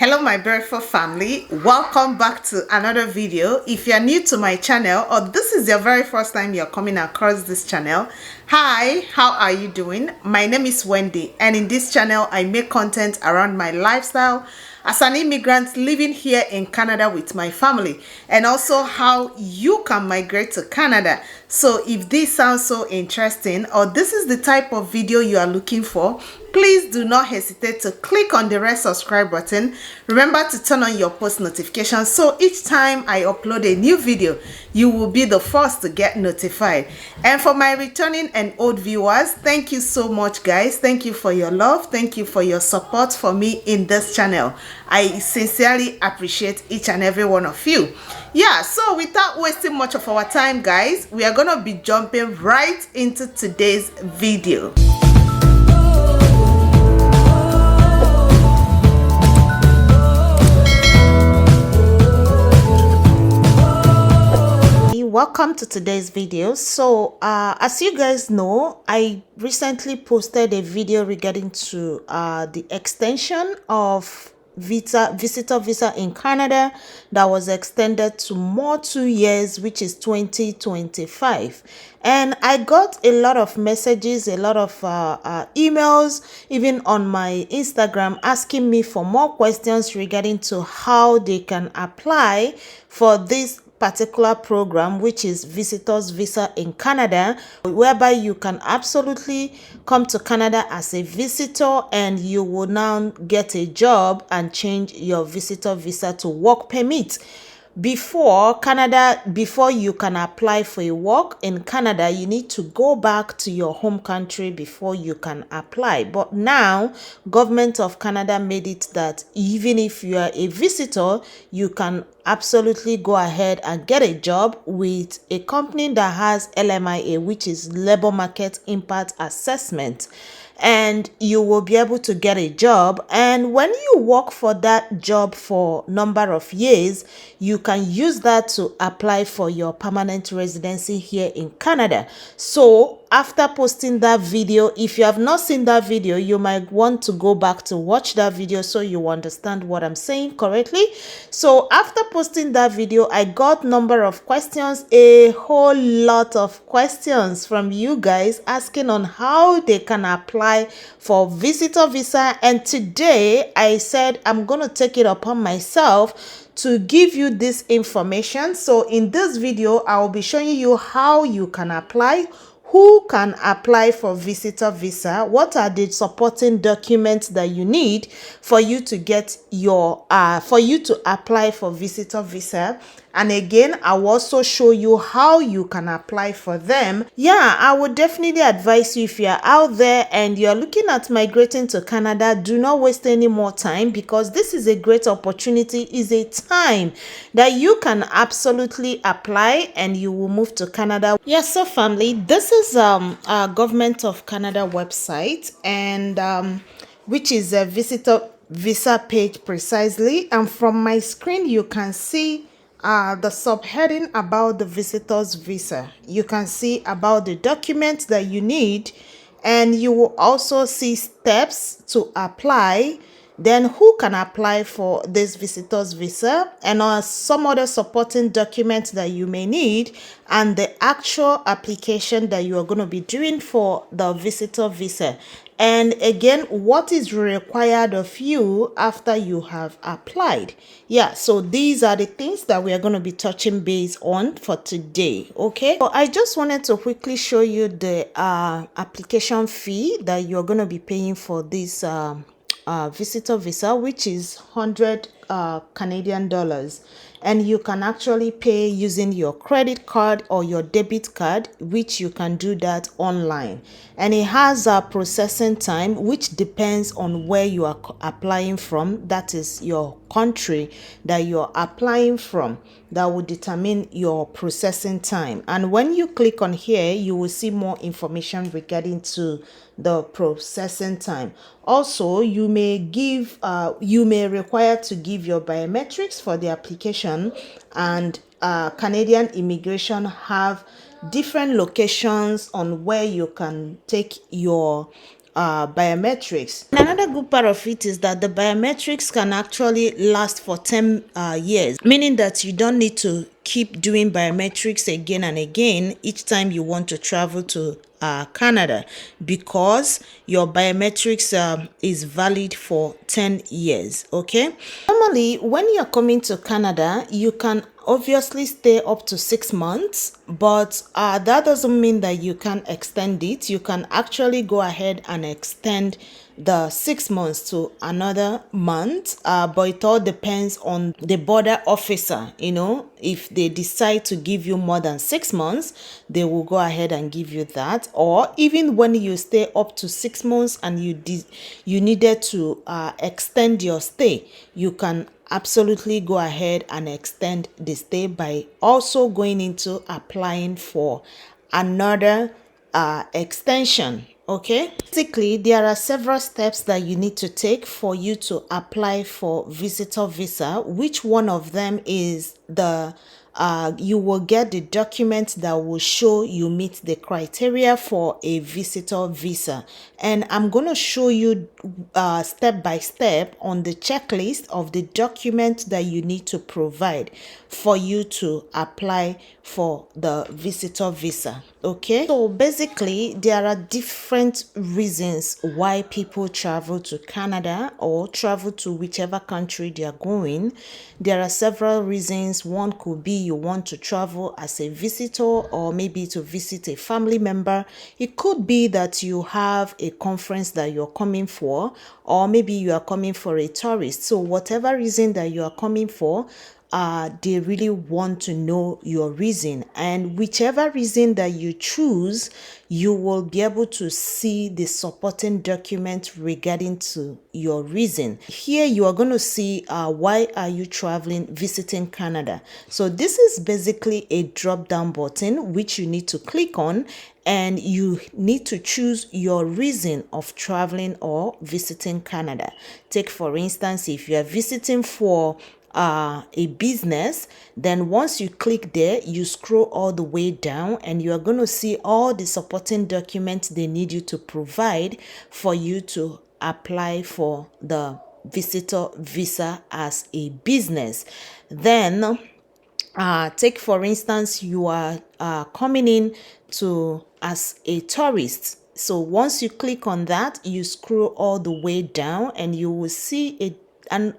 Hello my beautiful family, welcome back to another video. If you're new to my channel or this is your very first time you're coming across this channel, hi, how are you doing? My name is Wendy and in this channel I make content around my lifestyle as an immigrant living here in Canada with my family, and also how you can migrate to Canada. So if this sounds so interesting or this is the type of video you are looking for, please do not hesitate to click on the red subscribe button. Remember to turn on your post notifications so each time I upload a new video, you will be the first to get notified. And for my returning and old viewers, thank you so much guys. Thank you for your love. Thank you for your support for me in this channel. I sincerely appreciate each and every one of you. Yeah, so without wasting much of our time guys, we are gonna be jumping right into today's video. Welcome to today's video. So as you guys know, I recently posted a video regarding to the extension of visitor visa in Canada that was extended to more 2 years, which is 2025. And I got a lot of messages, a lot of emails, even on my Instagram, asking me for more questions regarding to how they can apply for this particular program, which is visitors visa in Canada, whereby you can absolutely come to Canada as a visitor and you will now get a job and change your visitor visa to work permit. Before you can apply for a work in Canada, you need to go back to your home country before you can apply. But now government of Canada made it that even if you are a visitor, you can absolutely go ahead and get a job with a company that has LMIA, which is Labor Market Impact Assessment, and you will be able to get a job. And when you work for that job for number of years, you can use that to apply for your permanent residency here in Canada. So after posting that video, if you have not seen that video, you might want to go back to watch that video so you understand what I'm saying correctly. So after posting that video, I got number of questions, a whole lot of questions from you guys asking on how they can apply for visitor visa. And today I said I'm going to take it upon myself to give you this information. So in this video, I will be showing you how you can apply, who can apply for visitor visa, what are the supporting documents that you need for you to get your for you to apply for visitor visa. And again, I will also show you how you can apply for them. Yeah, I would definitely advise you, if you're out there and you're looking at migrating to Canada, do not waste any more time, because this is a great opportunity, is a time that you can absolutely apply and you will move to Canada. Yes, so family, this is our Government of Canada website, and which is a visitor visa page precisely. And from my screen you can see the subheading about the visitor's visa. You can see about the documents that you need, and you will also see steps to apply, then who can apply for this visitor's visa, and some other supporting documents that you may need, and the actual application that you are going to be doing for the visitor visa. And again, what is required of you after you have applied. Yeah, so these are the things that we are going to be touching base on for today. Okay, so I just wanted to quickly show you the application fee that you're going to be paying for this visitor visa, which is 100 Canadian dollars. And you can actually pay using your credit card or your debit card, which you can do that online. And it has a processing time, which depends on where you are applying from. That is your country that you're applying from, that will determine your processing time. And when you click on here, you will see more information regarding to the processing time. Also, you may require to give your biometrics for the application, and Canadian immigration have different locations on where you can take your biometrics. And another good part of it is that the biometrics can actually last for 10 years, meaning that you don't need to keep doing biometrics again and again each time you want to travel to Canada, because your biometrics is valid for 10 years. Okay, normally when you're coming to Canada, you can obviously stay up to 6 months, but that doesn't mean that you can extend it. You can actually go ahead and extend the 6 months to another month, but it all depends on the border officer. If they decide to give you more than 6 months, they will go ahead and give you that. Or even when you stay up to 6 months and you needed to extend your stay, you can absolutely go ahead and extend the stay by also going into applying for another extension. Okay, basically there are several steps that you need to take for you to apply for visitor visa. Which one of them is you will get the document that will show you meet the criteria for a visitor visa, and I'm going to show you step by step on the checklist of the document that you need to provide for you to apply for the visitor visa. Okay, so basically there are different reasons why people travel to Canada or travel to whichever country they are going. There are several reasons. One could be you want to travel as a visitor, or maybe to visit a family member. It could be that you have a conference that you're coming for, or maybe you are coming for a tourist. So whatever reason that you are coming for, they really want to know your reason, and whichever reason that you choose, you will be able to see the supporting document regarding to your reason. Here you are going to see why are you traveling, visiting Canada. So this is basically a drop down button which you need to click on, and you need to choose your reason of traveling or visiting Canada. Take for instance, if you are visiting for a business, then once you click there, you scroll all the way down and you are going to see all the supporting documents they need you to provide for you to apply for the visitor visa as a business. Then take for instance, you are coming in to as a tourist. So once you click on that, you scroll all the way down and you will see an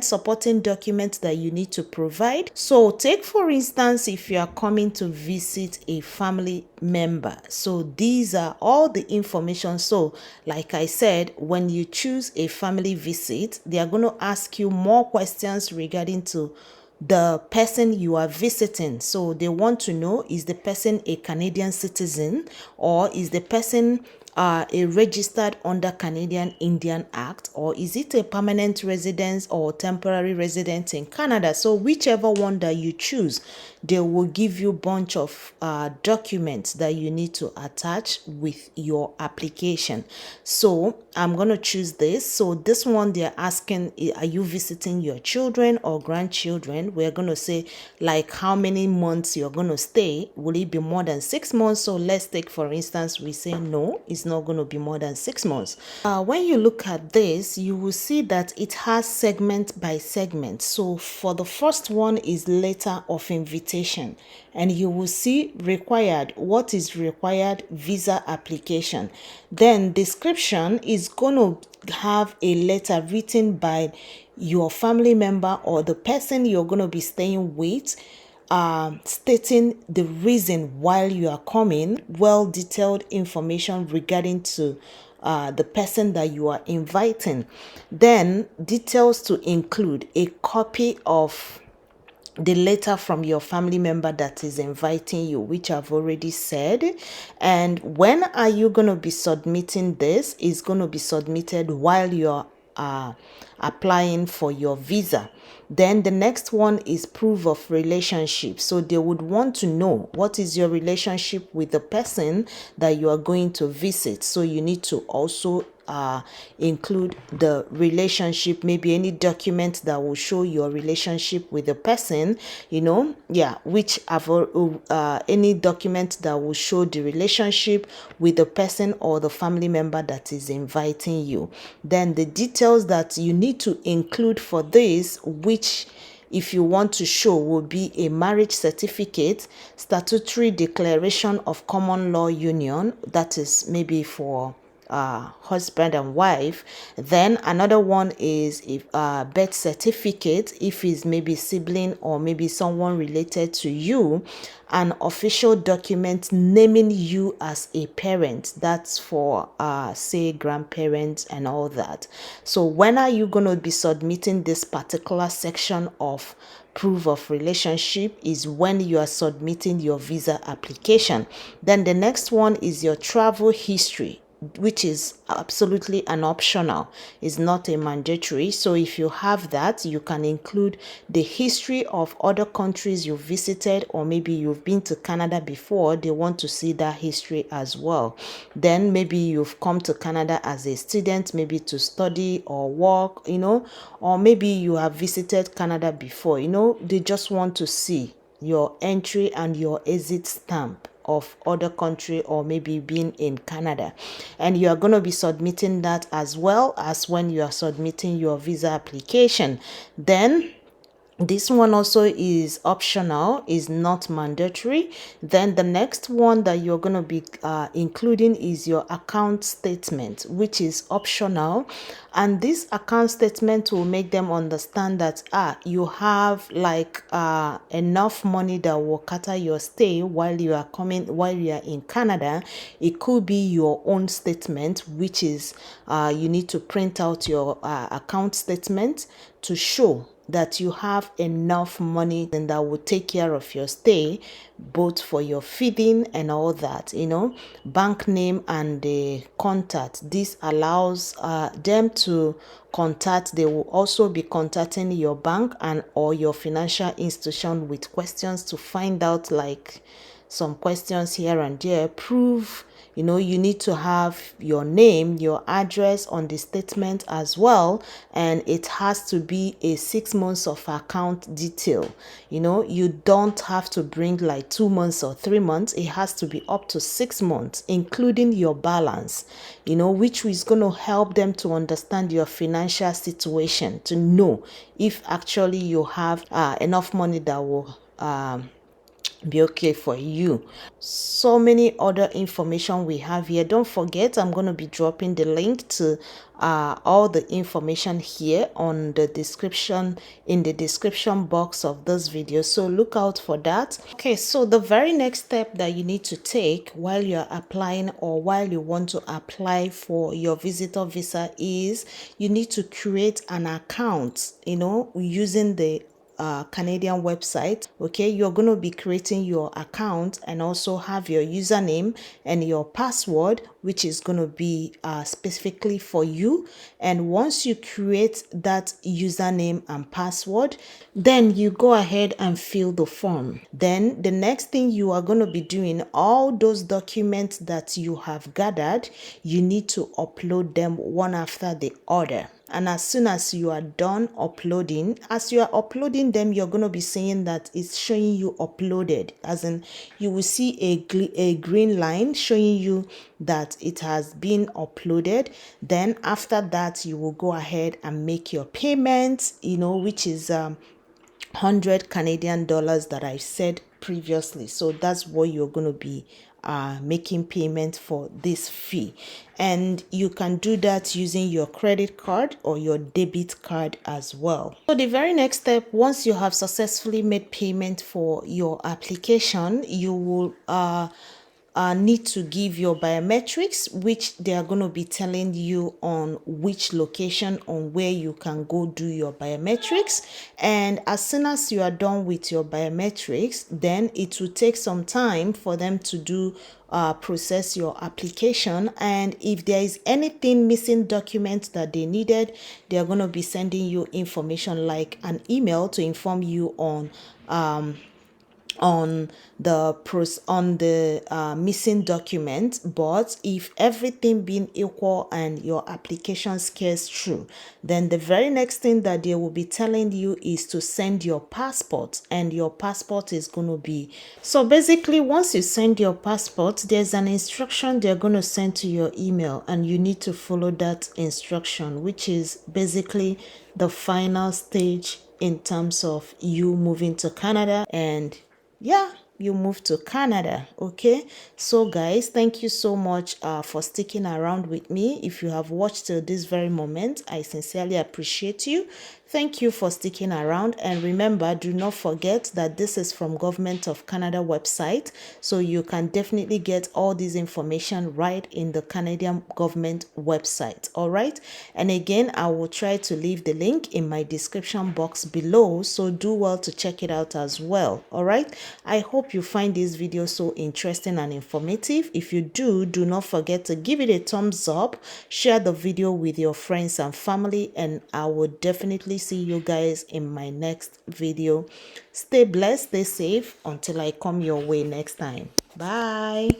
supporting documents that you need to provide. So take for instance, if you are coming to visit a family member, so these are all the information. So like I said, when you choose a family visit, they are going to ask you more questions regarding to the person you are visiting. So they want to know, is the person a Canadian citizen, or is the person a registered under Canadian Indian Act, or is it a permanent resident or temporary resident in Canada? So whichever one that you choose, they will give you a bunch of documents that you need to attach with your application. So I'm going to choose this. So this one, they're asking, are you visiting your children or grandchildren? We're going to say like how many months you're going to stay. Will it be more than 6 months? So let's take for instance, we say no, it's not going to be more than 6 months. When you look at this, you will see that it has segment by segment. So for the first one is letter of invitation, and you will see required. What is required? Visa application. Then description is going to have a letter written by your family member or the person you're going to be staying with, stating the reason why you are coming, well detailed information regarding to the person that you are inviting. Then details to include a copy of the letter from your family member that is inviting you, which I've already said. And when are you going to be submitting this? Is going to be submitted while you're applying for your visa. Then the next one is proof of relationship. So they would want to know what is your relationship with the person that you are going to visit. So you need to also include the relationship, maybe any document that will show your relationship with the person, yeah, which have any document that will show the relationship with the person or the family member that is inviting you. Then the details that you need to include for this, which if you want to show, will be a marriage certificate, statutory declaration of common law union, that is maybe for husband and wife. Then another one is if birth certificate, if it's maybe sibling or maybe someone related to you, an official document naming you as a parent, that's for say grandparents and all that. So when are you going to be submitting this particular section of proof of relationship? Is when you are submitting your visa application. Then the next one is your travel history, which is absolutely an optional, is not a mandatory. So if you have that, you can include the history of other countries you visited, or maybe you've been to Canada before, they want to see that history as well. Then maybe you've come to Canada as a student, maybe to study or work, or maybe you have visited Canada before, they just want to see your entry and your exit stamp of other country, or maybe being in Canada, and you are going to be submitting that as well as when you are submitting your visa application. Then this one also is optional, is not mandatory. Then the next one that you're going to be including is your account statement, which is optional. And this account statement will make them understand that you have like enough money that will cater your stay while you are in Canada. It could be your own statement, which is you need to print out your account statement to show that you have enough money and that will take care of your stay, both for your feeding and all that, bank name and the contact. This allows them to contact. They will also be contacting your bank and or your financial institution with questions to find out, like some questions here and there. Prove, you need to have your name, your address on the statement as well, and it has to be a 6 months of account detail. You don't have to bring like 2 months or 3 months. It has to be up to 6 months, including your balance, which is going to help them to understand your financial situation, to know if actually you have enough money that will be okay for you. So many other information we have here. Don't forget, I'm going to be dropping the link to all the information here on the description, in the description box of this video, so look out for that. Okay, so the very next step that you need to take while you're applying, or while you want to apply for your visitor visa, is you need to create an account, using the Canadian website. Okay, you're going to be creating your account and also have your username and your password, which is going to be specifically for you. And once you create that username and password, then you go ahead and fill the form. Then the next thing you are going to be doing, all those documents that you have gathered, you need to upload them one after the other. And as soon as you are done uploading, as you are uploading them, you're going to be seeing that it's showing you uploaded, as in you will see a green line showing you that it has been uploaded. Then after that, you will go ahead and make your payments, which is 100 Canadian dollars that I said previously. So that's what you're going to be making payment for this fee. And you can do that using your credit card or your debit card as well. So the very next step, once you have successfully made payment for your application, you will need to give your biometrics, which they are going to be telling you on which location, on where you can go do your biometrics. And as soon as you are done with your biometrics, then it will take some time for them to do process your application. And if there is anything missing documents that they needed, they are going to be sending you information like an email to inform you on on the missing document. But if everything being equal and your application scares through, then the very next thing that they will be telling you is to send your passport, and your passport is going to be, so basically once you send your passport, there's an instruction they're going to send to your email, and you need to follow that instruction, which is basically the final stage in terms of you moving to Canada. And yeah, you move to Canada. Okay, so guys, thank you so much for sticking around with me. If you have watched till this very moment, I sincerely appreciate you. Thank you for sticking around, and remember, do not forget that this is from Government of Canada website, so you can definitely get all this information right in the Canadian government website. All right, and again, I will try to leave the link in my description box below, so do well to check it out as well. All right, I hope you find this video so interesting and informative. If you do, do not forget to give it a thumbs up, share the video with your friends and family, and I will definitely see you guys in my next video. Stay blessed, stay safe until I come your way next time. Bye.